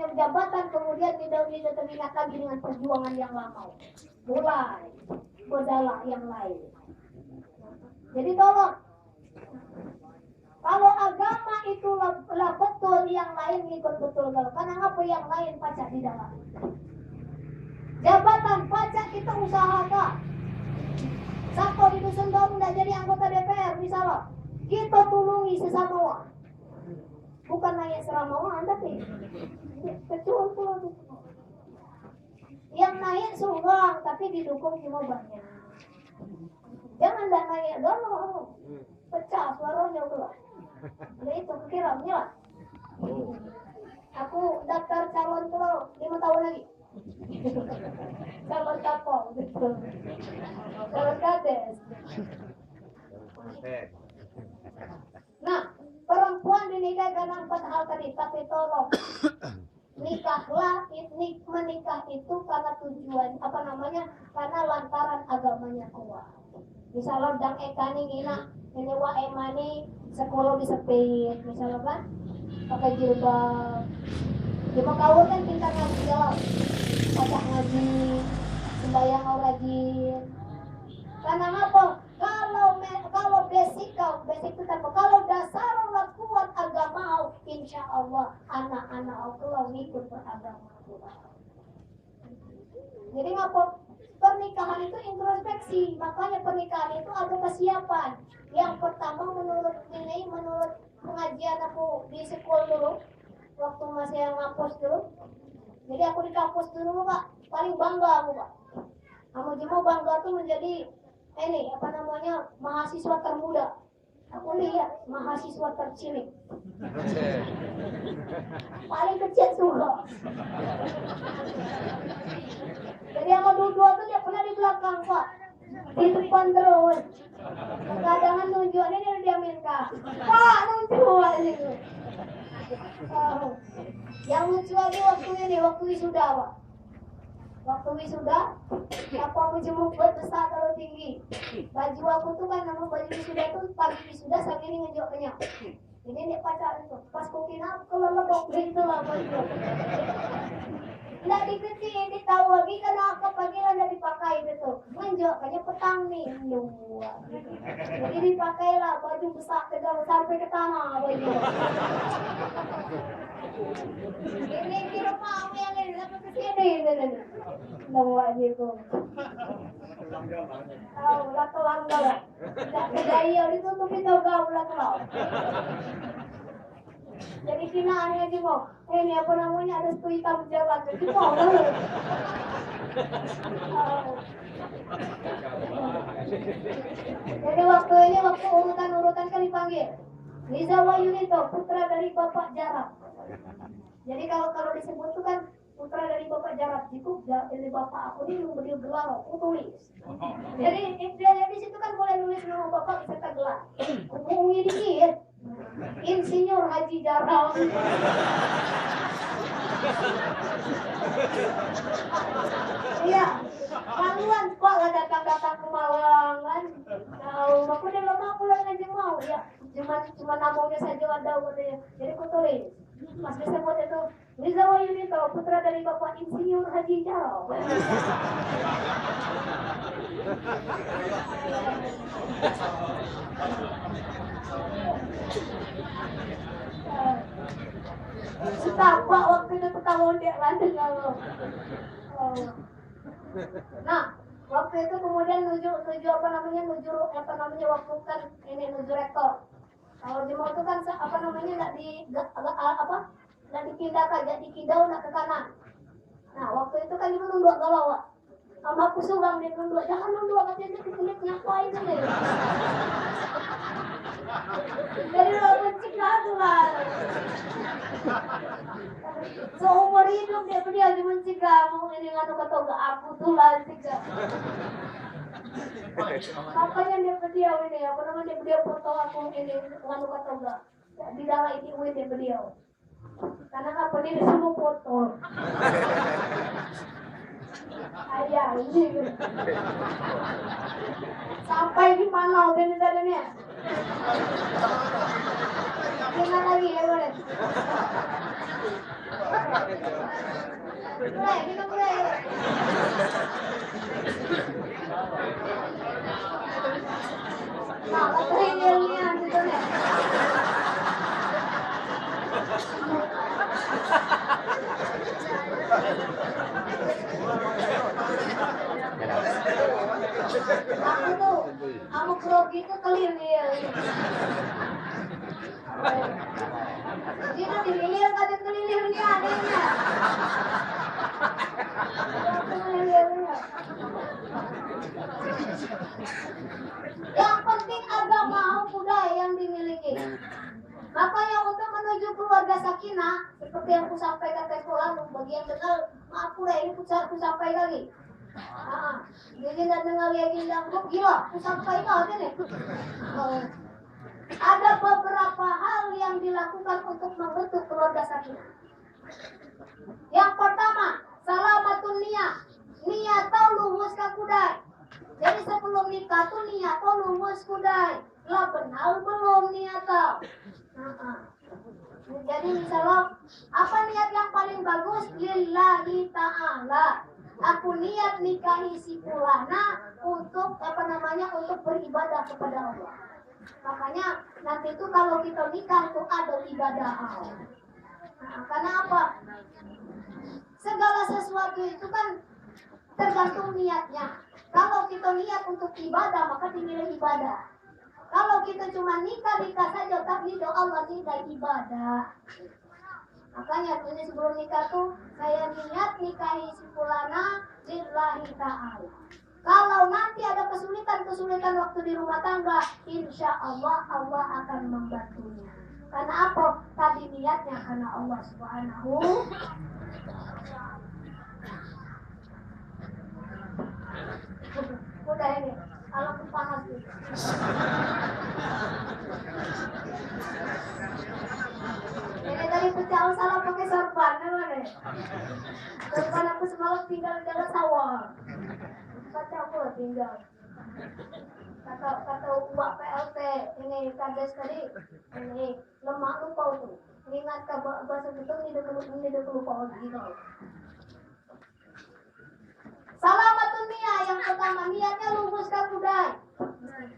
punya jabatan, kemudian tidak teringat lagi dengan perjuangan yang lama. Mulai berdalah yang lain. Jadi tolong, kalau agama itu lah betul, yang lain ikut betul. Karena apa yang lain pacak di dalam. Jabatan pacak kita usahakan. Sako di dusun baru tidak jadi anggota DPR misalnya, kita tulungi sesama orang. Bukan naik serama orang, tapi kecil pun. Yang naik seorang, tapi didukung cuma banyak. Jangan dah naik dulu, pecah suaranya keluar. Jadi itu pikirannya lah. Aku daftar calon pulau 5 tahun lagi. Calon kapal, calon kades. Nah, perempuan dinikah karena 4 hal tadi, tapi tolong nikahlah, menikah itu karena tujuan karena lantaran agamanya kuat. Misalnya dang ekani ngina ini wa emani sekolah disepit, misalnya kan pakai jilbab. Cuma kawin kan pintar ngaji jawab, pajak ngaji, sembahyang rajin. Karena apa? Kalau basic itu apa? Kalau dasar orang kuat agama, insya Allah anak-anak Allah ikut beragama. Jadi ngapa? Pernikahan itu introspeksi, makanya pernikahan itu ada kesiapan. Yang pertama menurut pengajian aku di sekolah dulu, waktu masih ngapus dulu. Jadi aku di kampus dulu Pak, paling bangga aku Pak. Kamu cuma bangga tuh menjadi mahasiswa termuda. Aku lihat mahasiswa tercilik. Paling kecil semua. Jadi yang dua tuh dia pernah di belakang Pak, di depan terus. Kadang nunjuknya dia diaminkan. Pak nunjuk gitu. Yang lucu lagi waktu wisuda Pak. Waktu wisuda, aku jemuk besar kalau tinggi. Baju aku tuh kan nama baju wisuda tuh pagi wisuda sambil ini ngejoknya. Ini dia pacaran tuh. Pas kukina kelelebok gitu lah baju. Nggak dikecil, ditahu lagi karena aku pagi nggak dipakai gitu. Ngejoknya petang nih, dua. Jadi dipakailah baju besar tegal sampai ke tanah baju. Ini kira mau yang ini sampai ke sini. Bawa gitu. Oh, ulah lah. Tidak kedaya itu tuh kita ulah kelau. Jadi kinaan aja mau. Ini apa namanya ada stui hitam jalan. Jadi mau lah. Jadi waktu urutan kan dipanggil. Liza Wayunito, putra dari Bapak Jarab. Jadi kalau disebut itu kan putra dari Bapak Jarab, itu dari Bapak aku ini beliau gelar, aku tulis. Jadi di situ kan boleh nulis nama Bapak beserta gelar. Hubungi dikit, Insinyur Haji Jarab. Iya, Maluan kok lah datang ke Malang kan. Tahu, aku dia lama pulang aja mau ya. Cuma namanya saja ada katanya. Jadi aku tulis. Mas bisa buat itu Liza Wayunito, putra dari Bapak Insinyur Haji Jarab. Setapak waktu itu ketahuan dia lanjut kalau. Nah, waktu itu kemudian nuju waktu kan ini nuju rektor. Kalau di mau itu kan nggak dipindahkan, jadi kidau nak ke kanan. Nah, waktu itu kan dia nunduk galau. Sama aku sulang dia nunduk, jangan nunduk katanya kesulit ngapain ini. Jadi lo mencegah tuh lah. Seumur hidup dia mencegah, mau ini nganu kata aku tuh lah cegah. Makanya dia ini apa namanya dia foto aku ini nganu kata enggak. Di dalam ini dia beliau. Karena apa dia disuruh foto. Ayah ini. Sampai di mana ini tadinya? Gimana lagi ya boleh? Mulai, kita mulai. Nah, triliunnya gitu nih. Aku tuh, kamu grogi itu kelir dia. Dia dililir kata kelilirnya adanya. Yang penting agama budaya yang dimiliki. Makanya untuk menuju keluarga sakinah, seperti yang aku sampaikan tempo lalu, bagi yang dengar, maaf udah ini aku sampaikan lagi. Jadi dan dengar yang bilang, kok gila, aku sampaikan aja nih. Ada beberapa hal yang dilakukan untuk membentuk keluarga sakinah. Yang pertama, salamatun niyah. Niat tau luwes ka kudai. Jadi sebelum nikah tuh niat tau luwes kudai. Lah benar belum niat tau. Jadi misalnya apa niat yang paling bagus? Lillahi ta'ala. Aku niat nikahi si fulana untuk untuk beribadah kepada Allah. Makanya nanti itu kalau kita nikah itu ada ibadah Allah. Karena apa? Segala sesuatu itu kan tergantung niatnya. Kalau kita niat untuk ibadah maka dinilai ibadah. Kalau kita cuma nikah saja tapi doa Allah tidak ibadah. Makanya ini sebelum nikah tuh saya niat nikahi si fulana lillahi ta'ala. Kalau nanti ada kesulitan waktu di rumah tangga, insya Allah Allah akan membantunya. Karena apa? Tadi niatnya karena Allah Subhanahu. Udah ini, alam panas gitu. Ini tadi pecah salah pakai sorban, mana? Sorban aku semalam tinggal di dalam sawah. Kata aku tinggal. Kata uak PLT ini kades tadi ini lemak lupa tuh. Ingat ke bahasa betul ini udah lupa lagi kau. Salamatun niyah yang pertama niatnya lurus ke budai.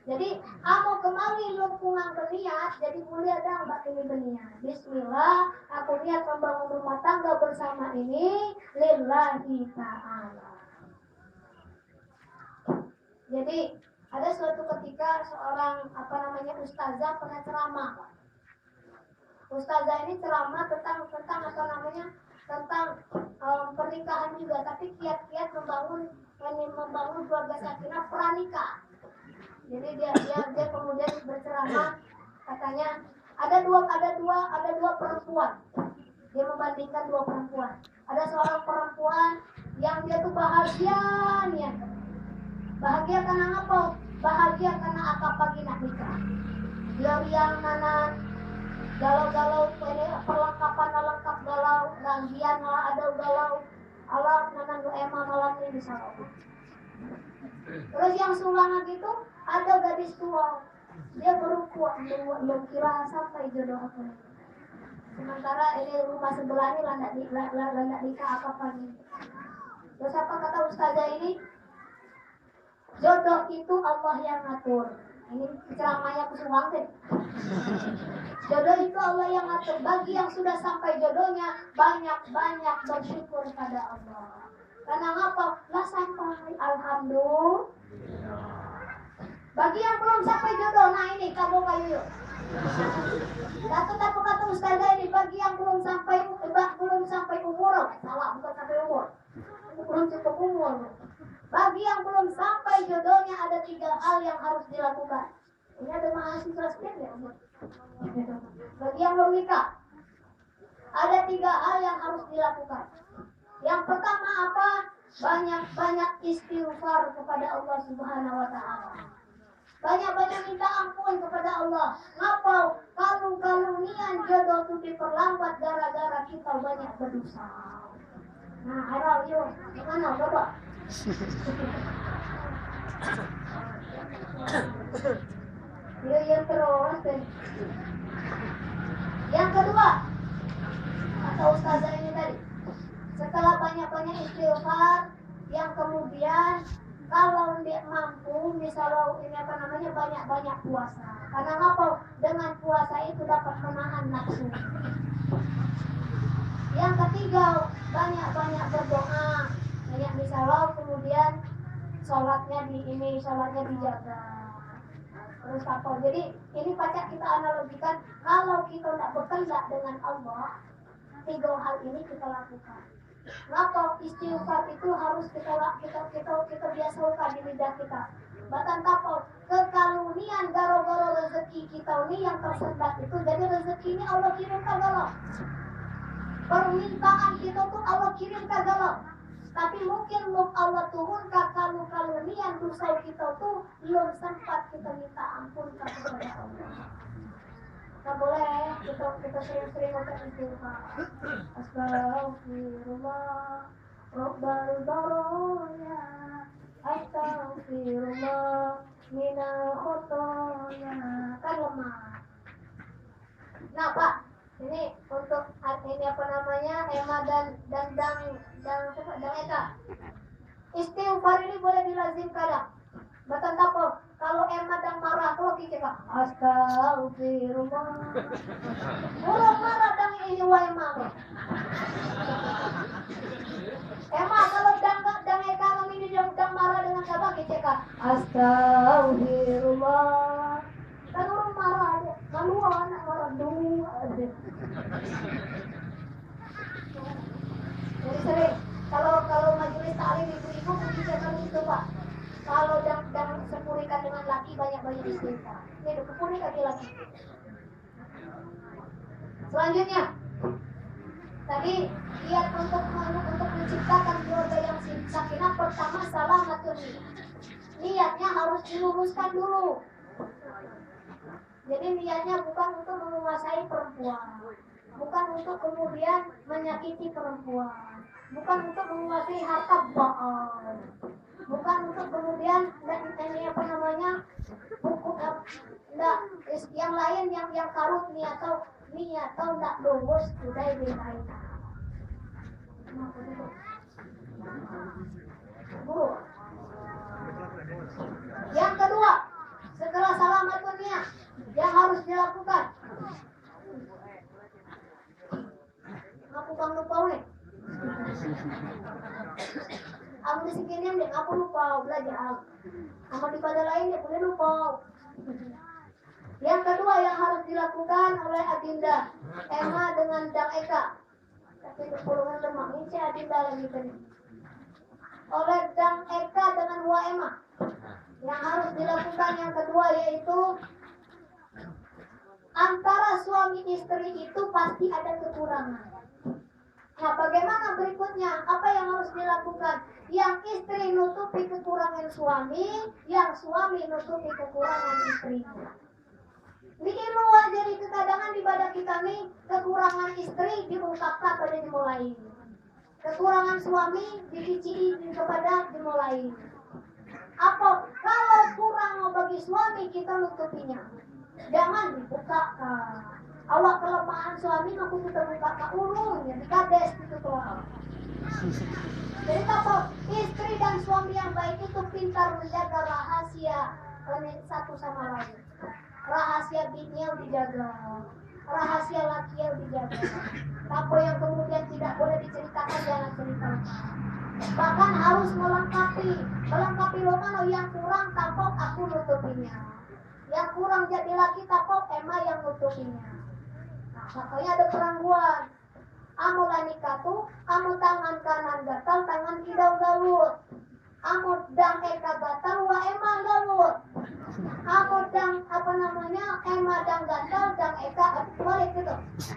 Jadi aku kemarin lumpungan berniat jadi mulia dah mbak ini berniat. Bismillah aku niat membangun rumah tangga bersama ini lillahi ta'ala. Jadi ada suatu ketika seorang ustazah pernah ceramah. Ustazah ini ceramah tentang pernikahan juga, tapi kiat-kiat membangun keluarga sakinah pranikah. Jadi dia kemudian berceramah katanya ada dua perempuan. Dia membandingkan dua perempuan. Ada seorang perempuan yang dia tuh bahagia nih. Bahagia karena apa? Bahagia karena akad pagi nak nikah. Dia yang mana galau-galau perlengkapan lengkap galau, ranggian ada galau, alat nanan emang malam ini bisa. Terus yang sulanga gitu ada gadis tua, dia berukuah belum kira sampai jodoh aku. Sementara ini rumah sebelah ini landak nikah akad pagi. Terus apa kata ustazah ini? Jodoh itu Allah yang ngatur. Ini ceramahnya kesuang deh. Jodoh itu Allah yang ngatur. Bagi yang sudah sampai jodohnya, banyak-banyak bersyukur pada Allah. Karena apa? Lah sampai, alhamdulillah. Bagi yang belum sampai jodoh, nah ini kamu kayu yuk. Kata ustazah ini, bagi yang belum sampai umur, salah bukan sampai umur. Belum cukup umur. Bagi yang belum sampai jodohnya ada 3 hal yang harus dilakukan. Ini ada mahasiswa SPM ya? Bagi yang belum nikah, ada 3 hal yang harus dilakukan. Yang pertama apa? Banyak-banyak istighfar kepada Allah Subhanahu wa Ta'ala. Banyak-banyak minta ampun kepada Allah. Ngapau? Kalau nian jodoh itu diperlambat gara-gara kita banyak berdosa. Nah, harap yuk, gimana Bapak? Yang terus deh. Yang kedua, kata ustazah ini tadi, setelah banyak-banyak istighfar, yang kemudian kalau dia mampu, misalnya ini banyak-banyak puasa. Karena apa? Dengan puasa itu dapat menahan nafsu. Yang ketiga, banyak-banyak berdoa. Banyak misalnya kemudian sholatnya dijaga. Terus apa? Jadi ini pacar kita analogikan, kalau kita tidak berkendak dengan Allah, 3 hal ini kita lakukan. Kenapa? Istighfar itu harus kita biasakan di lidah kita. Bahkan tapau kekalunian gara-gara rezeki kita ini yang tersendat itu, jadi rezeki ini Allah kirim kagak. Permintaan kita tuh Allah kirim kagak. Tapi mungkin belum Allah turun kalunian dosa kita tuh belum sempat kita minta ampun kepada Allah. Nggak boleh kita sering-sering untuk istighfar. Astagfirullah Rabbal baraya, astagfirullah minal khotoya. Kan lemah. Nah Pak, ini untuk ini Emma dan Eka. Istighfar ini boleh dilazimkan ya? Bahkan apa? Kalau Emma dan marah, kalau kita astagfirullah. Burung marah dan ini wa Emma. Emma kalau dan Eka ini dan marah dengan siapa kita astagfirullah. Kan orang marah aja, lalu anak marah dulu aja. Jadi sering kalau majelis taklim ibu-ibu kebijakan itu Pak. Kalau dan sepurikan dengan laki banyak-banyak istighfar. Ini kepuri laki-laki. Selanjutnya, tadi lihat untuk menciptakan keluarga yang sakinah, pertama salamatun niyah. Niatnya harus diluruskan dulu. Jadi niatnya bukan untuk menguasai perempuan, bukan untuk kemudian menyakiti perempuan, bukan untuk menguasai harta baal, bukan untuk kemudian yang lain yang karut nih atau tidak lulus sudah diberikan. Yang kedua, setelah salamatun niyah yang harus dilakukan, aku lupa nih. Aku di sini deh, aku lupa belajar. Sama di pada lain dia boleh lupa. Yang kedua yang harus dilakukan oleh Adinda Emma dengan Dang Eka. Tapi kepulungan lemah ini si Adinda lagi tadi. Oleh Dang Eka dengan Wa Emma. Yang harus dilakukan yang kedua yaitu antara suami istri itu pasti ada kekurangan. Nah, bagaimana berikutnya? Apa yang harus dilakukan? Yang istri nutupi kekurangan suami, yang suami nutupi kekurangan istrinya. Ini luar jadi kekadangan di badan kita nih, kekurangan istri diungkapkan pada dimulai. Kekurangan suami dikicili kepada dimulai. Apa? Kalau kurang bagi suami kita nutupinya. Jangan dibukakan. Awak kelemahan suami aku kita buka ke urungnya dikades gitu tuh. Jadi apa? Istri dan suami yang baik itu pintar menjaga rahasia satu sama lain. Rahasia bininya dijaga, rahasia laki yang dijaga. Apa yang kemudian tidak boleh diceritakan jangan ceritakan. Bahkan harus melengkapi lo yang kurang tapok aku nutupinya. Yang kurang jadi laki tapok Emma yang nutupinya. Nah, makanya ada perangguan. Amu lanikatu, amu tangan kanan gatal, tangan kiri gawut. Amu dang Eka gatal, wa Emma gawut. Amu dang Emma dang gatal, dang Eka balik gitu.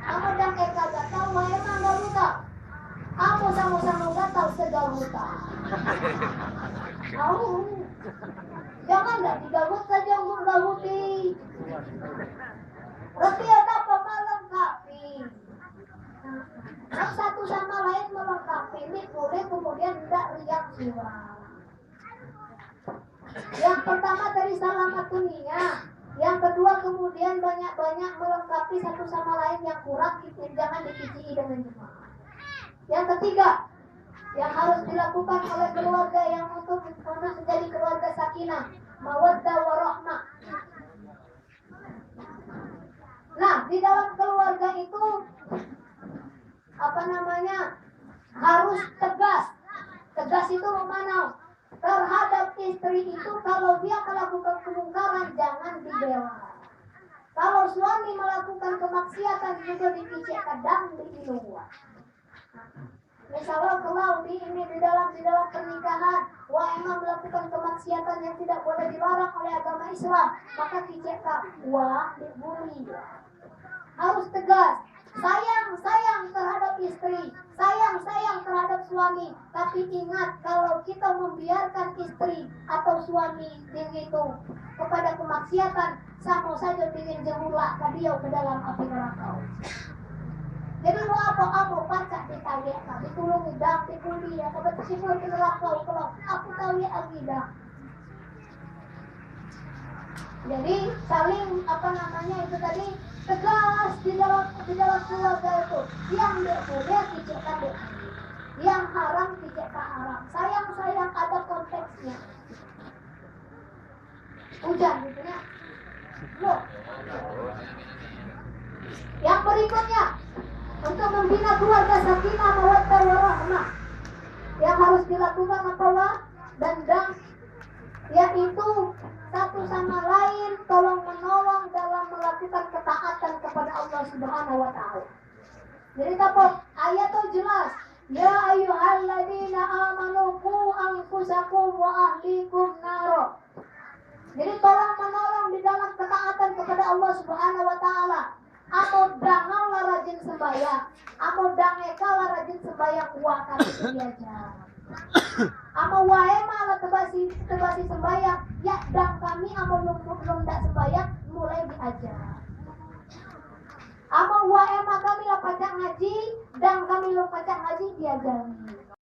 Amu dang Eka gatal, wa Emma gawut. Amu sama-sama gatal segawuta. Jangan nggak digawut saja gawuti. Berarti ada apa melengkapi. Nah, satu sama lain melengkapi ini boleh kemudian tidak riak jiwa. Yang pertama dari salamatun niyah. Yang kedua kemudian banyak-banyak melengkapi satu sama lain yang kurang, jangan dikiciki dengan jemaah. Yang ketiga, yang harus dilakukan oleh keluarga yang untuk menjadi keluarga sakinah, mawaddah warahmah. Nah, di dalam keluarga itu harus tegas. Tegas itu mana? Terhadap istri itu kalau dia melakukan kemungkaran jangan dibela. Kalau suami melakukan kemaksiatan juga dikicik kadang diluar. Misalnya kalau di dalam pernikahan, emang melakukan kemaksiatan yang tidak boleh dilarang oleh agama Islam, maka kicik dibully. Harus tegas. Sayang terhadap istri, sayang terhadap suami. Tapi ingat, kalau kita membiarkan istri atau suami begitu kepada kemaksiatan, sama saja ingin jemurlah dia ke dalam api neraka. Jadi lo apa pacak ditagih, ditulungi dah, dipuli ya, kebetul sifur ke neraka kalau aku tahu ya akidah. Jadi saling itu tadi tegas di dalam keluarga itu. Yang boleh dicekkan deh, yang haram dicekkan haram. Sayang ada konteksnya. Hujan gitu ya. Loh. Yang berikutnya untuk membina keluarga sakinah mawaddah warahmah yang harus dilakukan dan yaitu satu sama lain tolong menolong dalam melakukan ketaatan kepada Allah Subhanahu wa taala. Jadi ayat itu jelas, ya ayyuhalladzina amanu qu anfusakum wa ahlikum nar. Jadi tolong menolong di dalam ketaatan kepada Allah Subhanahu wa taala. Amo dangal rajin sembahyang, amo dangekala rajin sembahyang kuakan itu diajar. Amo wae malah tebasi sembahyang, ya dang kami amo belum dak sembahyang mulai diajar. Amo wae mah kami lah pacak ngaji, dang kami belum pacak ngaji diajari.